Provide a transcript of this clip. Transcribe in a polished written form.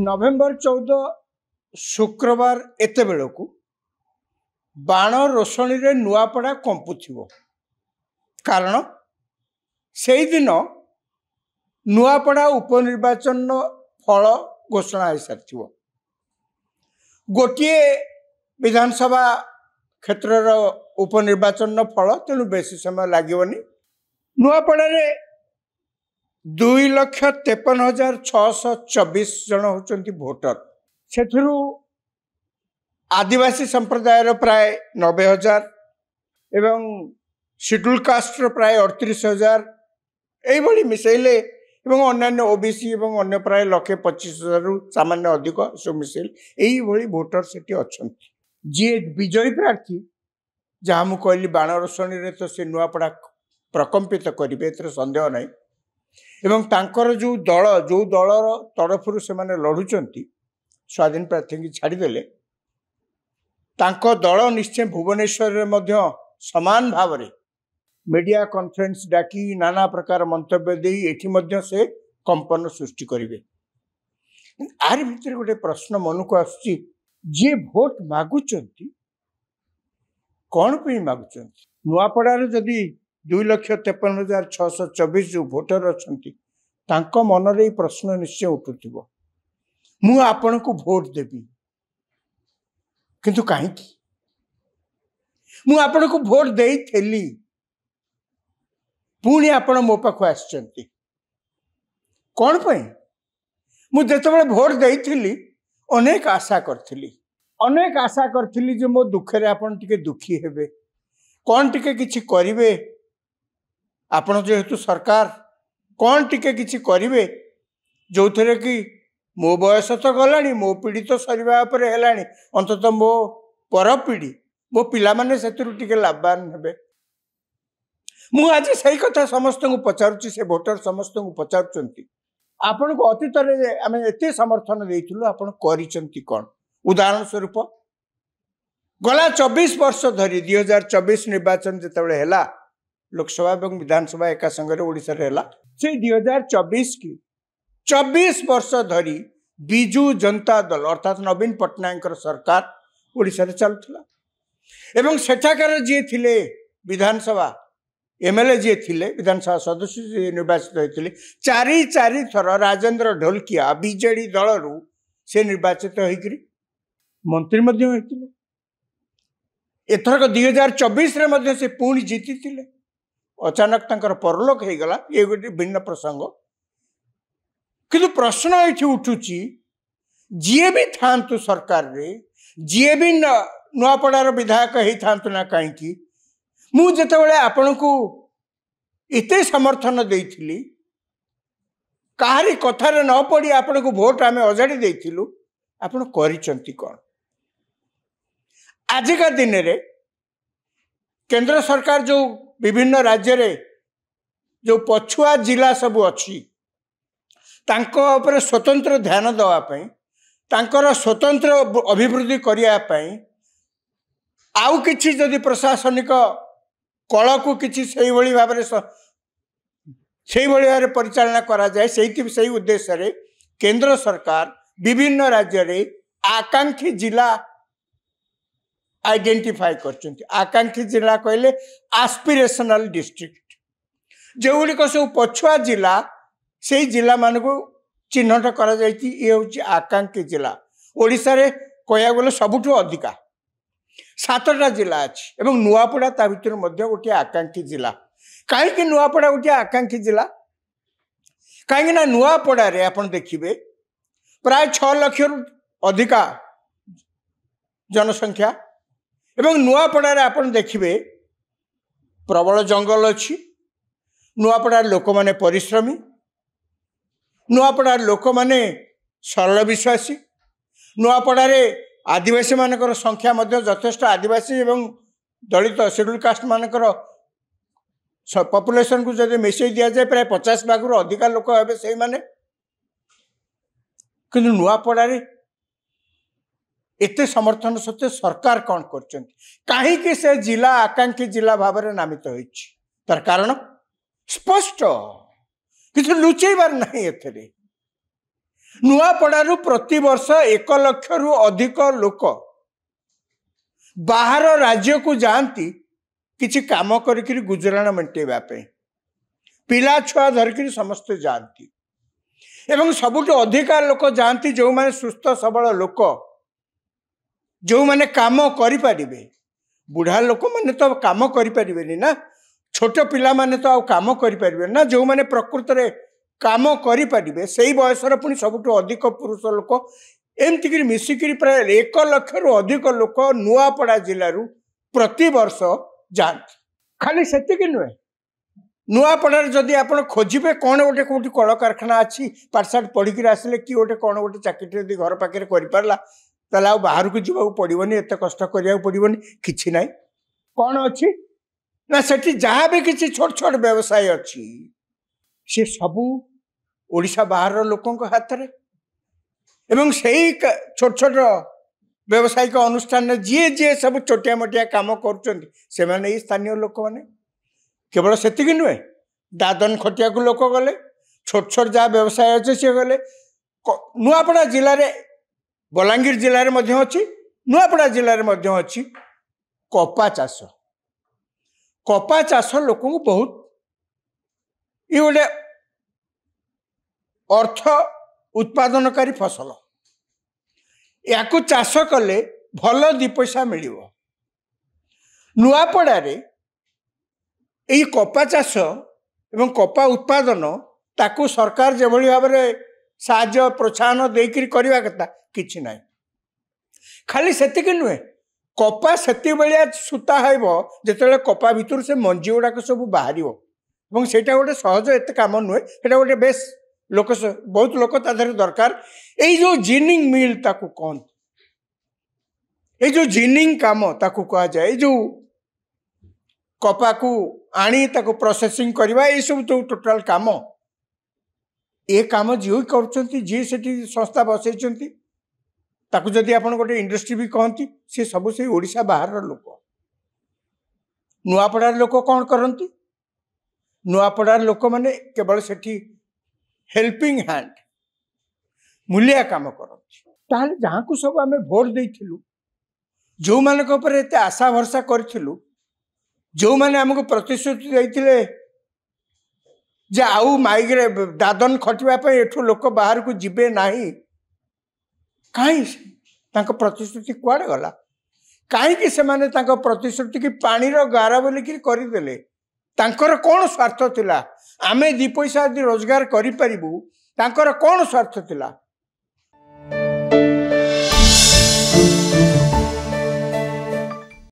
नवेम्बर 14 शुक्रवार एत बेलू बाण रोषणी रे नुआपड़ा कंपुथिबो कारण से दिन नुआपड़ा उपनिर्वाचन फल घोषणा हो सारी गोटे विधानसभा क्षेत्र उपनिर्वाचन फल तेणु बेसी समय लगनी नुआपड़ा 2,53,624 जन होचंती वोटर से आदिवासी संप्रदायर प्राय 90,000 एवं शेड्यूल कास्ट प्राय 38,000 यही मिसेले अन्य ओबीसी और अन्य प्राय 1,25,000 सामान्य अधिक सब मिसेल यही भोटर से अच्छा जी विजयी प्रार्थी जहाँ मुझे कहली बाण रोषणी तो सी नुआपड़ा प्रकम्पित करेंगे सन्देह नहीं एवं तांकर जो दलर तरफ से लड़ुंट स्वाधीन प्रार्थी की छाड़देले तांको दल निश्चय भुवनेश्वर में समान भाव में मीडिया कॉन्फ्रेंस डाकी नाना प्रकार मंतव्य दे एठी से कंपन सृष्टि करेंगे आर भीतर गोटे प्रश्न मन को आसुची जी भोट मागुचंती कौन पे मागुचंती नुआपड़ार जदि 2,53,624 जो भोटर अच्छा मन रे प्रश्न निश्चय उठुथिबो मु आपण को भोट देबी किंतु कहीं मु आपण को भोट देई थेली पुणी आपण मो पाखु आछंती कौन पे मु जेतेबेले भोट देइथिली अनेक आशा करथिली जे मो दुखे रे आपण टिके दुखी हेबे कौन टिके किछि करिवे आपण जेहेतु सरकार कौन टिके किछि करिवे जो थे कि मो बयस तो गलानी मो पीढ़ी तो सरिबा उपरे हेलानी अंततः मो पर पीढ़ी मो पिला माने सेतुरु टिके लाभवान हेबे मु आज सही कथा समस्त को पचारुची से भोटर समस्त को पचारुचंती आपण को अतीत रे आमे एते समर्थन देइथिलु आपण करिसंती कोन उदाहरण स्वरूप गला 24 वर्ष धरी 2024 निर्वाचन जेतेबेले हेला लोकसभा और विधानसभा एका संगे ओडिसा रे हेला से 2024 की 24 वर्ष धरी बिजू जनता दल अर्थात नवीन पट्टनायक सरकार ओडिसा रे चलुला एवं सेठाकार जी थिले विधानसभा एमएलए जी थिले विधानसभा सदस्य जी निर्वाचित होते चारि थर राजेंद्र ढोलकिया बीजेडी दल रु से निर्वाचित होकर मंत्री होते एथरक 2024 रे से पुणी जीति थिले अचानक तंकर परलोक हो गला ये गोटे भिन्न प्रसंग किंतु प्रश्न ये उठुची जी भी था सरकार रे जी भी नुआपड़ार विधायक होता ना कहीं मु जेतेबेले आपण को इते समर्थन देइथिली काहारी कथार न पड़ी आपण को भोट आमे अजाड़ी देइथिलु आपण करिसंती कोन आजिका दिन रे केंद्र सरकार जो विभिन्न राज्य रे जो पछुआ जिला सब अच्छी तांको ऊपर स्वतंत्र ध्यान दवा पई तांकर स्वतंत्र अभिवृद्धि करिया पई आउ किछि जदि प्रशासनिक कल को किसी से भाव में परिचालना करा जाए से उद्देश्य रे केंद्र सरकार विभिन्न राज्य रे आकांक्षी जिला आइडेंटिफाई करछंती आकांक्षी जिला कहले एस्पिरेशनल डिस्ट्रिक्ट जो गुड़िक सब पछुआ जिला से जिला मान को चिन्हट करा जायछि ये होछि आकांक्षी जिला ओडिसा रे कहया गले सबुठु अधिका 7टा जिला अच्छी एवं नुआपड़ा ता भीतर गोटे आकांक्षी जिला कहीं नुआपड़ा गोटे आकांक्षी जिला कहीं नुआपड़ा रे आपण देखिए प्राय 6 लाख अधिका जनसंख्या एवं नुआपड़ा रे आपण देखिए प्रबल जंगल अच्छी नुआपड़ा लोक माने परिश्रमी नुआपड़ा लोक माने सरल विश्वासी नुआपड़ा रे आदिवासी मानकर संख्या यथेष्ट आदिवासी एवं दलित शेड्यूल कास्ट मानकर पॉपुलेशन को जब मिसई दि जाए प्राय 50 भाग अधिका लोक हे से माने किंतु नुआपड़ा एते समर्थन सत्वे सरकार कौन कर कहीं से जिला आकांक्षी जिला भाव में नामित होइछि तार कारण स्पष्ट किसी लुचेबार नहीं एथरे नुआपड़ारू प्रति वर्ष 1 लाख रु अधिक लोक बाहर राज्य को जाती किसी काम करी गुजराण मेटेवा पिला छुआ धरिक समस्ते जाती एवं सबुठ अधिका लोक जाती जो माने सुस्थ सबल लोक जो माने काम करें बुढ़ा लोक मैंने तो काम करें ना छोट पिला माने तो आ काम करें ना जो माने प्रकृत में काम करें से बयसर पुणी सबुठ अधिक पुरुष लोक एमती मिसिक प्राय 1 लाख रु अधिक लोक नुआपड़ा जिलू प्रति वर्ष जाती खाली से नुहे नुआपड़ा जदि आप खोजे कौन गोटे कौटी कल कारखाना अच्छी पाठशाठ पढ़ी आसिले कि गोटे कौन गोटे चाकरी यदि घर पाखे कर ताला बाहर को जीवा पड़ोनी एत कष्ट करा पड़ोनी कि ना कौन अच्छी ना सेठी जहाँ भी किसी छोट छोट व्यवसाय अच्छी सी सबू ओडिशा बाहर लोकों हाथ में एवं से छोट छोट व्यावसायिक अनुष्ठान जी जी सब छोटिया मोटिया कम कर स्थानीय लोक मैंने केवल से नुहे दादन खटिया को लोक गले छोट छोट जहाँ व्यवसाय अच्छे सी गले नुआपड़ा जिले में बलांगीर जिले में अच्छी नुआपड़ा जिले में अच्छी कपा चाष लोक बहुत ये गोटे अर्थ उत्पादनकारी फसल या चाष कले भल 2 पैसा मिल नुआपड़ा यही कपा चाष एवं कपा उत्पादन ताकू सरकार जो भाव में साहाय्य प्रोत्साहन देकर करवा कथा कि ना खाली से नुहे कपा से सूता हो जो कपा भितर से मंजी गुड़ाक सब बाहर से गोटे सहज एत कम नुहे से गोटे बेस लोक बहुत लोक तादेह दरकार यही जो जिनिंग मिल ताकू कहते जो जिनिंग काम ताकू कह जाए जो कपा को आनी ताकू प्रोसेसिंग करवा ये सब जो टोटाल काम ये काम जी कर जी से संस्था बसई ताकू जदि आप गोटे इंडस्ट्री भी कहती सी सब से ओडिशा बाहर लोक नुआपड़ार लोक कौन करती नुआपड़ार लोक मैंने केवल सेठी हेल्पिंग हैंड मूलिया काम करती जहाँ को सब आम भोट देलु जो मानक एत आशा भरसा करूँ जो मैंने आमको प्रतिश्रुति देते जे आउ माइग्रे दादन खटिया एठू लोक बाहर को जीवे नहीं कहीं प्रतिश्रुति कुआड़े गला कहीं से प्रतिश्रुति की पानी गारा बोलिकी करदे कौन स्वार्थ थिला आमे 2 पैसा यदि रोजगार करें कौन स्वार्थ थिला